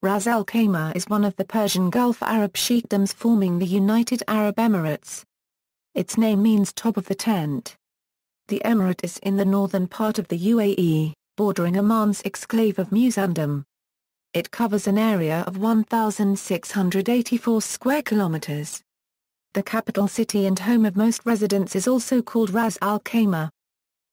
Ras Al Khaimah is one of the Persian Gulf Arab sheikhdoms forming the United Arab Emirates. Its name means top of the tent. The emirate is in the northern part of the UAE, bordering Oman's exclave of Musandam. It covers an area of 1,684 square kilometers. The capital city and home of most residents is also called Ras Al Khaimah.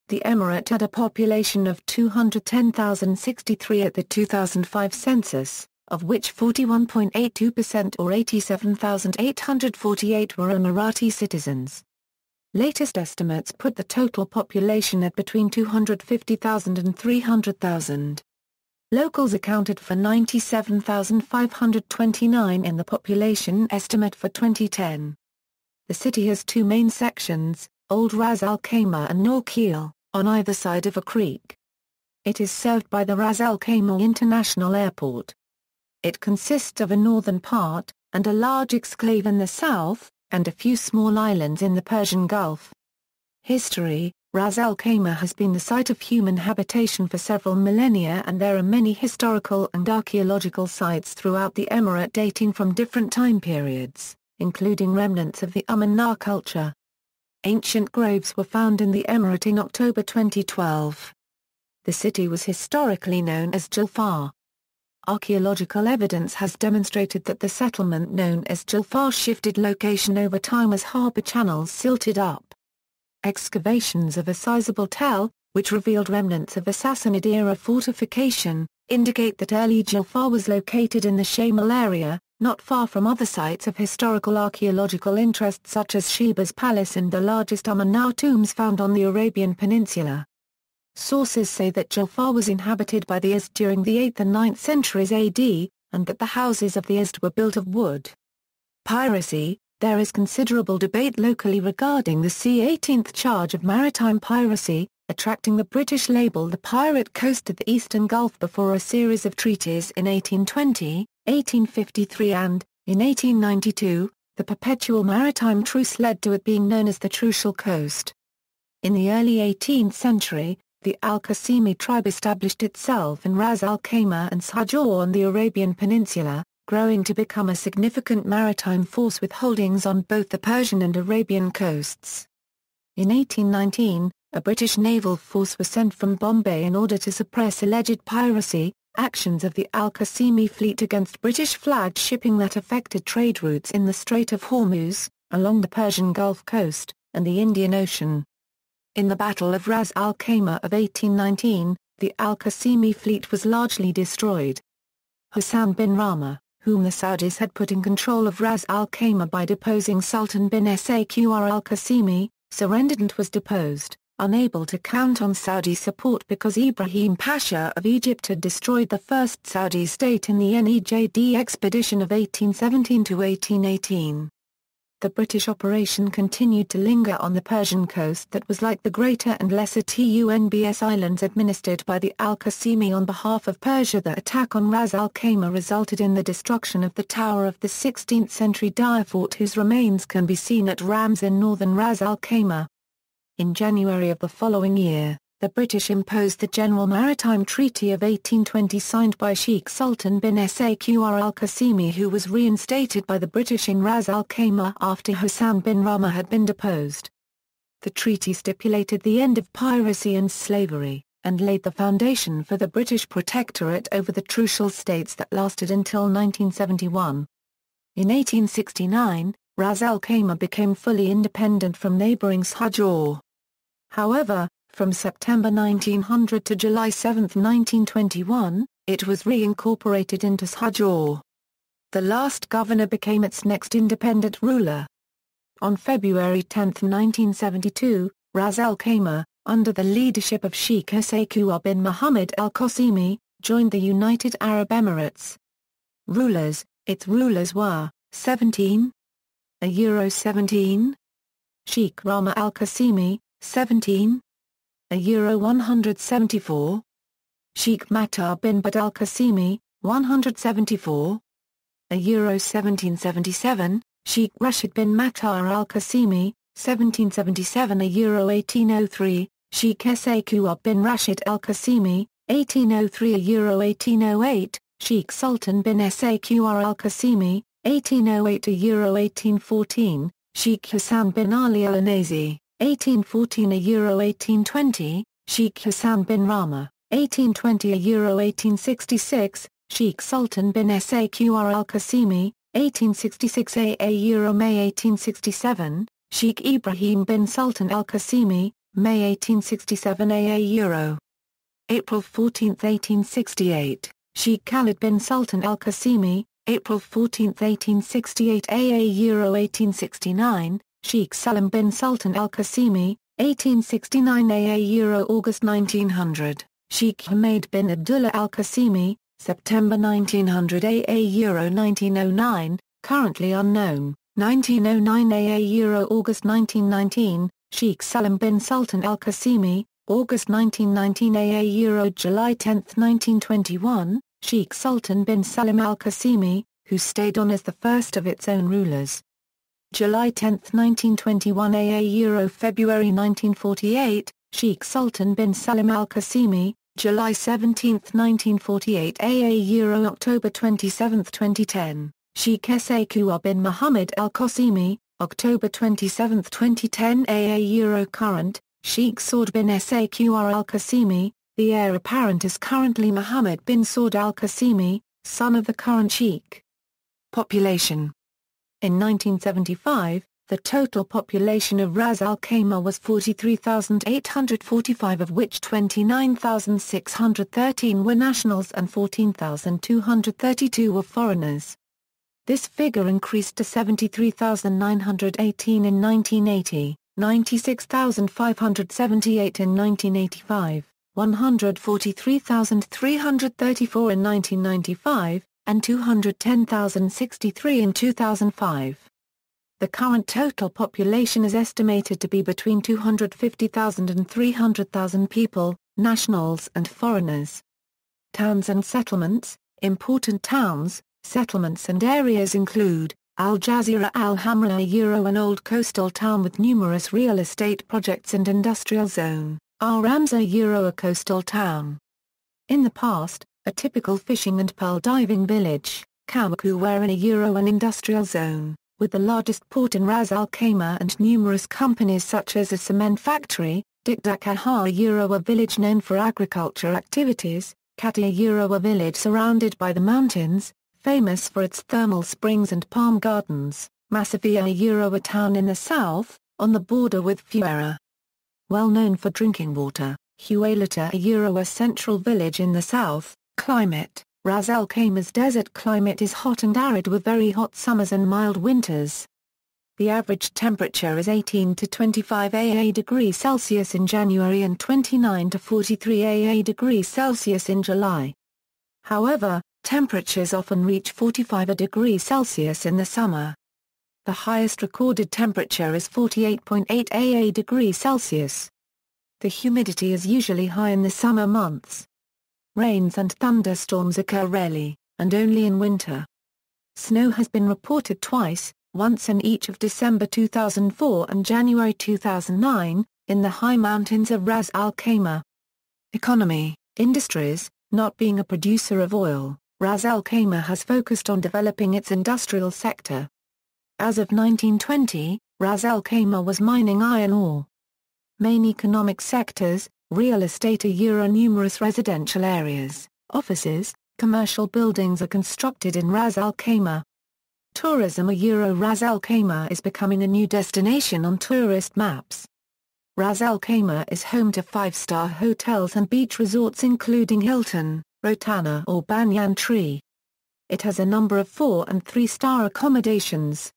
The emirate had a population of 210,063 at the 2005 census, of which 41.82% or 87,848 were Emirati citizens. Latest estimates put the total population at between 250,000 and 300,000. Locals accounted for 97,529 in the population estimate for 2010. The city has two main sections, Old Ras Al Khaimah and Nakheel, on either side of a creek. It is served by the Ras Al Khaimah International Airport. It consists of a northern part, and a large exclave in the south, and a few small islands in the Persian Gulf. History: Ras Al Khaimah has been the site of human habitation for several millennia, and there are many historical and archaeological sites throughout the emirate dating from different time periods, including remnants of the Nakheel culture. Ancient graves were found in the emirate in October 2012. The city was historically known as Julfar. Archaeological evidence has demonstrated that the settlement known as Julfar shifted location over time as harbour channels silted up. Excavations of a sizable tell, which revealed remnants of a Sassanid-era fortification, indicate that early Julfar was located in the al-Ḥaymah area, not far from other sites of historical archaeological interest such as Sheba's Palace and the largest tombs found on the Arabian Peninsula. Sources say that Julfar was inhabited by the Izd during the 8th and 9th centuries AD, and that the houses of the Izd were built of wood. Piracy: there is considerable debate locally regarding the C-18th charge of maritime piracy, attracting the British label the Pirate Coast of the Eastern Gulf before a series of treaties in 1820, 1853 and, in 1892, the Perpetual Maritime Truce led to it being known as the Trucial Coast. In the early 18th century, the al-Qasimi tribe established itself in Ras Al Khaimah and Sahjur on the Arabian Peninsula, growing to become a significant maritime force with holdings on both the Persian and Arabian coasts. In 1819, a British naval force was sent from Bombay in order to suppress alleged piracy, actions of the al-Qasimi fleet against British-flagged shipping that affected trade routes in the Strait of Hormuz, along the Persian Gulf coast, and the Indian Ocean. In the Battle of Ras Al Khaimah of 1819, the al-Qasimi fleet was largely destroyed. Hassan bin Rama, whom the Saudis had put in control of Ras Al Khaimah by deposing Sultan bin Saqr al-Qasimi, surrendered and was deposed, unable to count on Saudi support because Ibrahim Pasha of Egypt had destroyed the first Saudi state in the Nejd expedition of 1817 to 1818. The British operation continued to linger on the Persian coast that was like the Greater and Lesser Tumbs Islands administered by the al-Qasimi on behalf of Persia. The attack on Ras Al Khaimah resulted in the destruction of the tower of the 16th-century Dire fort whose remains can be seen at Rams in northern Ras Al Khaimah. In January of the following year, the British imposed the General Maritime Treaty of 1820 signed by Sheikh Sultan bin Saqr al-Qasimi, who was reinstated by the British in Ras Al Khaimah after Hassan bin Rama had been deposed. The treaty stipulated the end of piracy and slavery, and laid the foundation for the British protectorate over the Trucial states that lasted until 1971. In 1869, Ras Al Khaimah became fully independent from neighbouring Sahjur. However, from September 1900 to July 7, 1921, it was reincorporated into Sahjur. The last governor became its next independent ruler. On February 10, 1972, Ras Al Khaimah, under the leadership of Sheikh Saqr bin Mohammed al-Qasimi, joined the United Arab Emirates. Its rulers were 17. Euro 17. Sheikh Rama al-Qasimi, 17. Euro 174. Sheikh Matar bin Bad al-Qasimi, 174. Euro 1777, Sheikh Rashid bin Matar al-Qasimi, 1777. Euro 1803, Sheikh Saqr bin Rashid al-Qasimi, 1803. Euro 1808, Sheikh Sultan bin Saqr al-Qasimi, 1808–1814, Sheikh Hassan bin Ali al-Anazi, 1814–1820, Sheikh Hassan bin Rama, 1820–1866, Sheikh Sultan bin Saqr al-Qasimi, 1866–May 1867, Sheikh Ibrahim bin Sultan al-Qasimi, May 1867 Euro. April 14, 1868, Sheikh Khalid bin Sultan al-Qasimi, April 14, 1868 Euro 1869, Sheikh Salim bin Sultan al-Qasimi, 1869 Euro August 1900, Sheikh Hamad bin Abdullah al-Qasimi, September 1900 Euro 1909, currently unknown, 1909 Euro August 1919, Sheikh Salim bin Sultan al-Qasimi, August 1919 Euro July 10, 1921, Sheikh Sultan bin Salim al-Qasimi, who stayed on as the first of its own rulers. July 10, 1921 Euro February 1948, Sheikh Sultan bin Salim al-Qasimi, July 17, 1948 Euro October 27, 2010, Sheikh Saqr bin Muhammad al-Qasimi, October 27, 2010 Euro current, Sheikh Saud bin Saqr al-Qasimi, the heir apparent is currently Muhammad bin Saud al-Qasimi, son of the current Sheikh. Population. In 1975, the total population of Ras Al Khaimah was 43,845, of which 29,613 were nationals and 14,232 were foreigners. This figure increased to 73,918 in 1980, 96,578 in 1985, 143,334 in 1995, and 210,063 in 2005. The current total population is estimated to be between 250,000 and 300,000 people, nationals and foreigners. Towns and settlements. Important towns, settlements and areas include Al Jazeera, al-Hamra, an old coastal town with numerous real estate projects and industrial zone, Al-Ramza, a coastal town. In the past, a typical fishing and pearl diving village, Kamaku, an industrial zone, with the largest port in Ras Al Khaimah and numerous companies such as a cement factory, Dikdakaha, a village known for agriculture activities, Hatta, a village surrounded by the mountains, famous for its thermal springs and palm gardens, Masafia, a town in the south, on the border with Fuera. Well known for drinking water, Huelata, a central village in the south. Climate. Ras Al Khaimah's desert climate is hot and arid with very hot summers and mild winters. The average temperature is 18 to 25 degrees Celsius in January and 29 to 43 degrees Celsius in July. However, temperatures often reach 45 degrees Celsius in the summer. The highest recorded temperature is 48.8 degrees Celsius. The humidity is usually high in the summer months. Rains and thunderstorms occur rarely, and only in winter. Snow has been reported twice, once in each of December 2004 and January 2009, in the high mountains of Ras Al Khaimah. Economy, industries. Not being a producer of oil, Ras Al Khaimah has focused on developing its industrial sector. As of 1920, Ras Al Khaimah was mining iron ore. Main economic sectors, real estate, numerous residential areas, offices, commercial buildings are constructed in Ras Al Khaimah. Tourism, Ras Al Khaimah is becoming a new destination on tourist maps. Ras Al Khaimah is home to 5-star hotels and beach resorts including Hilton, Rotana or Banyan Tree. It has a number of 4- and 3-star accommodations.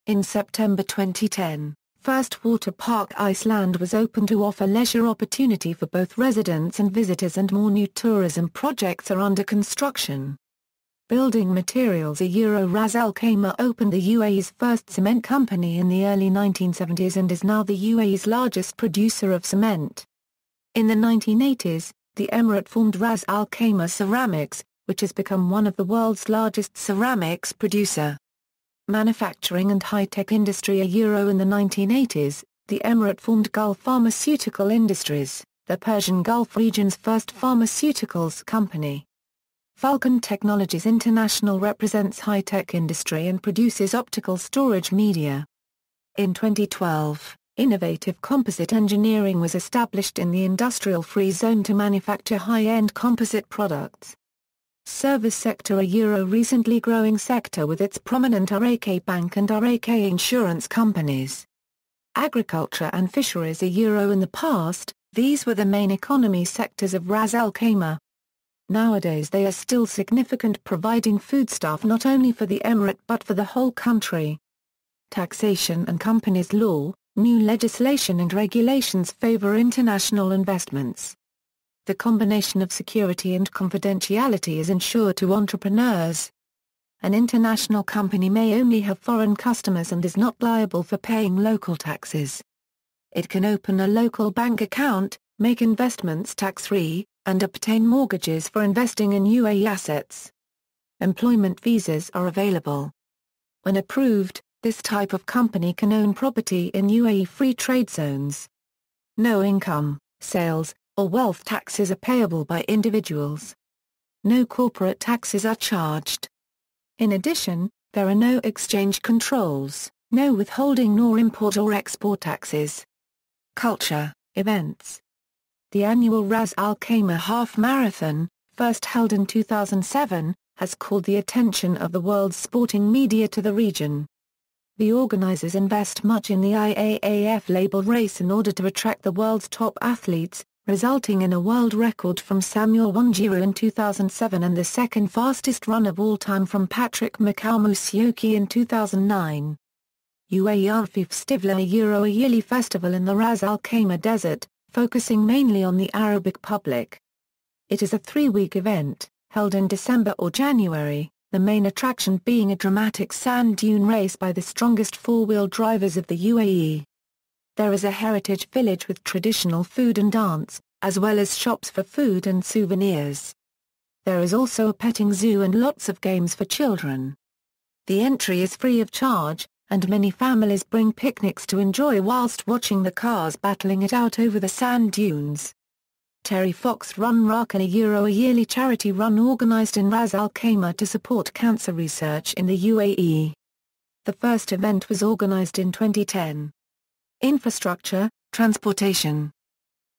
In September 2010, First Water Park Iceland was opened to offer leisure opportunity for both residents and visitors, and more new tourism projects are under construction. Building materials, Ras Al Khaimah opened the UAE's first cement company in the early 1970s and is now the UAE's largest producer of cement. In the 1980s, the Emirate formed Ras Al Khaimah Ceramics, which has become one of the world's largest ceramics producer. Manufacturing and high-tech industry, in the 1980s, the Emirate formed Gulf Pharmaceutical Industries, the Persian Gulf region's first pharmaceuticals company. Vulcan Technologies International represents high-tech industry and produces optical storage media. In 2012, innovative composite engineering was established in the industrial-free zone to manufacture high-end composite products. Service sector: a recently growing sector with its prominent RAK Bank and RAK insurance companies. Agriculture and fisheries: in the past, these were the main economy sectors of Ras Al Khaimah. Nowadays they are still significant, providing foodstuff not only for the emirate but for the whole country. Taxation and companies law: new legislation and regulations favor international investments. The combination of security and confidentiality is ensured to entrepreneurs. An international company may only have foreign customers and is not liable for paying local taxes. It can open a local bank account, make investments tax-free, and obtain mortgages for investing in UAE assets. Employment visas are available. When approved, this type of company can own property in UAE free trade zones. No income, sales, or wealth taxes are payable by individuals. No corporate taxes are charged. In addition, there are no exchange controls, no withholding nor import or export taxes. Culture, events. The annual Ras Al Khaimah Half Marathon, first held in 2007, has called the attention of the world's sporting media to the region. The organizers invest much in the IAAF-labeled race in order to attract the world's top athletes, resulting in a world record from Samuel Wanjiru in 2007 and the second fastest run of all time from Patrick Musyoki in 2009. UAE Arfif Stivla: a yearly festival in the Ras Al Khaimah desert, focusing mainly on the Arabic public. It is a 3-week event, held in December or January, the main attraction being a dramatic sand dune race by the strongest four-wheel drivers of the UAE. There is a heritage village with traditional food and dance, as well as shops for food and souvenirs. There is also a petting zoo and lots of games for children. The entry is free of charge, and many families bring picnics to enjoy whilst watching the cars battling it out over the sand dunes. Terry Fox Run Raka: a yearly charity run organised in Ras Al Khaimah to support cancer research in the UAE. The first event was organised in 2010. Infrastructure, transportation.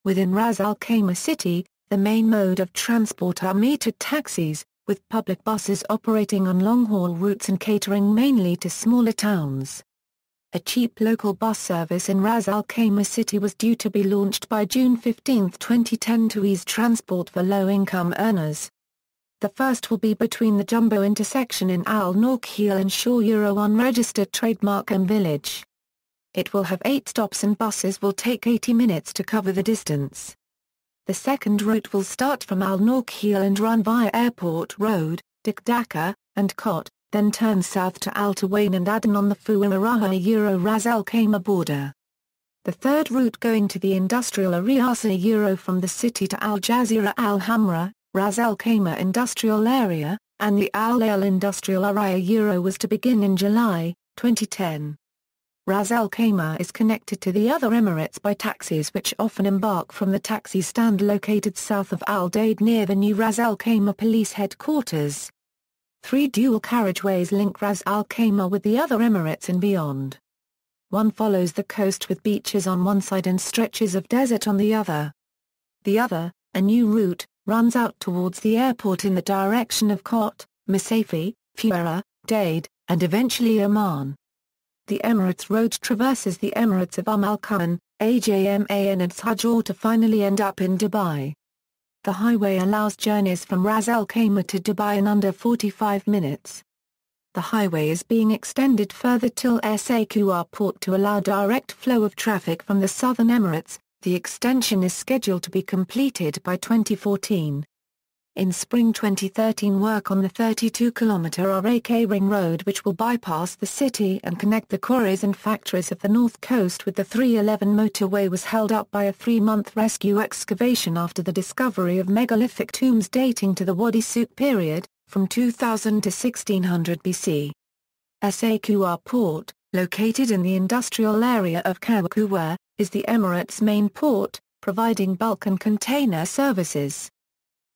Within Ras Al Khaimah city, the main mode of transport are metered taxis, with public buses operating on long-haul routes and catering mainly to smaller towns. A cheap local bus service in Ras Al Khaimah city was due to be launched by June 15, 2010 to ease transport for low-income earners. The first will be between the Jumbo intersection in Al-Nakheel and Shaw unregistered trademark and village. It will have 8 stops and buses will take 80 minutes to cover the distance. The second route will start from Al-Nakheel and run via Airport Road, Dakdaka, and Kot, then turn south to Al Tawain and Aden on the Fuwa Ras Al Khaimah border. The third route going to the industrial area from the city to Al Jazeera Al-Hamra, Ras Al Khaimah industrial area, and the Al-Ail industrial area was to begin in July, 2010. Ras Al Khaimah is connected to the other Emirates by taxis which often embark from the taxi stand located south of Al Dade near the new Ras Al Khaimah police headquarters. 3 dual carriageways link Ras Al Khaimah with the other Emirates and beyond. One follows the coast with beaches on one side and stretches of desert on the other. The other, a new route, runs out towards the airport in the direction of Kot, Masafi, Fuera, Dade, and eventually Oman. The Emirates Road traverses the Emirates of Al-Quran, Ajman and Sharjah to finally end up in Dubai. The highway allows journeys from Ras Al Khaimah to Dubai in under 45 minutes. The highway is being extended further till Saqr port to allow direct flow of traffic from the southern Emirates. The extension is scheduled to be completed by 2014. In spring 2013 work on the 32-kilometre RAK Ring Road which will bypass the city and connect the quarries and factories of the north coast with the 311 motorway was held up by a 3-month rescue excavation after the discovery of megalithic tombs dating to the Wadi Suk period, from 2000 to 1600 BC. Saqr Port, located in the industrial area of Kawkuwa, is the Emirates' main port, providing bulk and container services.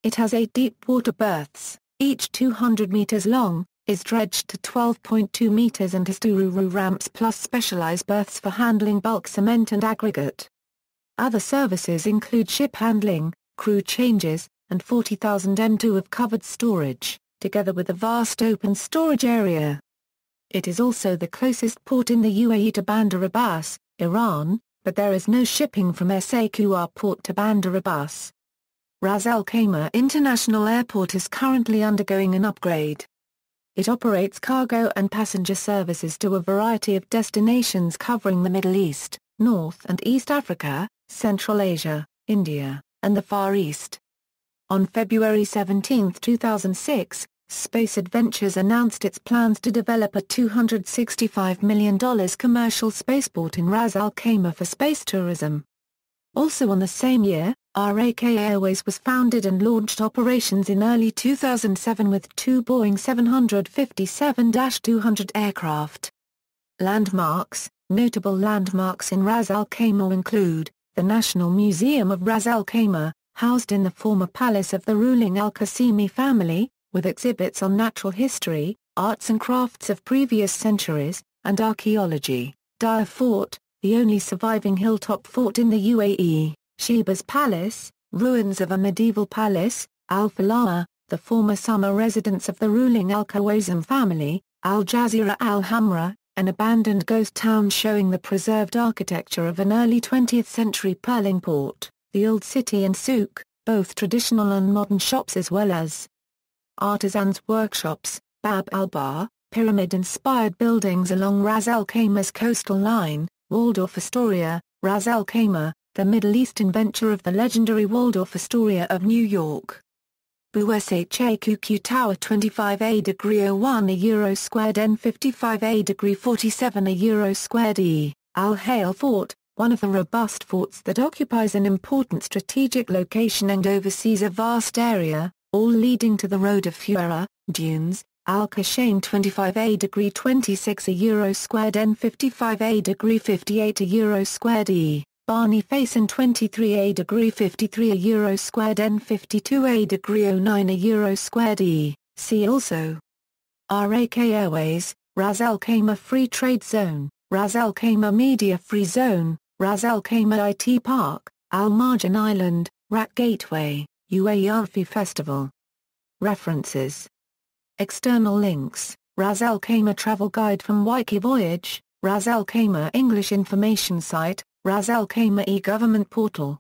It has 8 deep water berths, each 200 meters long, is dredged to 12.2 meters and has two RoRo ramps plus specialized berths for handling bulk cement and aggregate. Other services include ship handling, crew changes, and 40,000 m2 of covered storage, together with a vast open storage area. It is also the closest port in the UAE to Bandar Abbas, Iran, but there is no shipping from SAQR port to Bandar Abbas. Ras Al Khaimah International Airport is currently undergoing an upgrade. It operates cargo and passenger services to a variety of destinations covering the Middle East, North and East Africa, Central Asia, India, and the Far East. On February 17, 2006, Space Adventures announced its plans to develop a $265 million commercial spaceport in Ras Al Khaimah for space tourism. Also on the same year, RAK Airways was founded and launched operations in early 2007 with two Boeing 757-200 aircraft. Landmarks. Notable landmarks in Ras Al Khaimah include, the National Museum of Ras Al Khaimah, housed in the former palace of the ruling al-Qasimi family, with exhibits on natural history, arts and crafts of previous centuries, and archaeology. Dire Fort, the only surviving hilltop fort in the UAE. Sheba's Palace, ruins of a medieval palace. Al-Falaa, the former summer residence of the ruling al-Khawazm family. Al-Jazira al-Hamra, an abandoned ghost town showing the preserved architecture of an early 20th century pearling port. The Old City and Souk, both traditional and modern shops as well as artisans' workshops. Bab al-Bar, pyramid-inspired buildings along Ras Al Khaimah's coastal line. Waldorf Astoria, Ras Al Khaimah, the Middle Eastern venture of the legendary Waldorf Astoria of New York. Boushaqq Tower 25A°01 €1 squared N 55A°47 €1 squared E. Al-Hayl Fort, one of the robust forts that occupies an important strategic location and oversees a vast area, all leading to the Road of Fuera, dunes. Al-Kashain 25A°26 €1 squared N 55A°58 €1 squared E. Barney Faison 23A°53 €1 squared N 52A°09 €1 squared E. See also. RAK Airways, Ras Al Khaimah Free Trade Zone, Ras Al Khaimah Media Free Zone, Ras Al Khaimah IT Park, Al Marjan Island, Rat Gateway, UAE Arfi Festival. References. External links, Ras Al Khaimah Travel Guide from Wiki Voyage, Ras Al Khaimah English Information Site, Ras Al Khaimah e-Government Portal.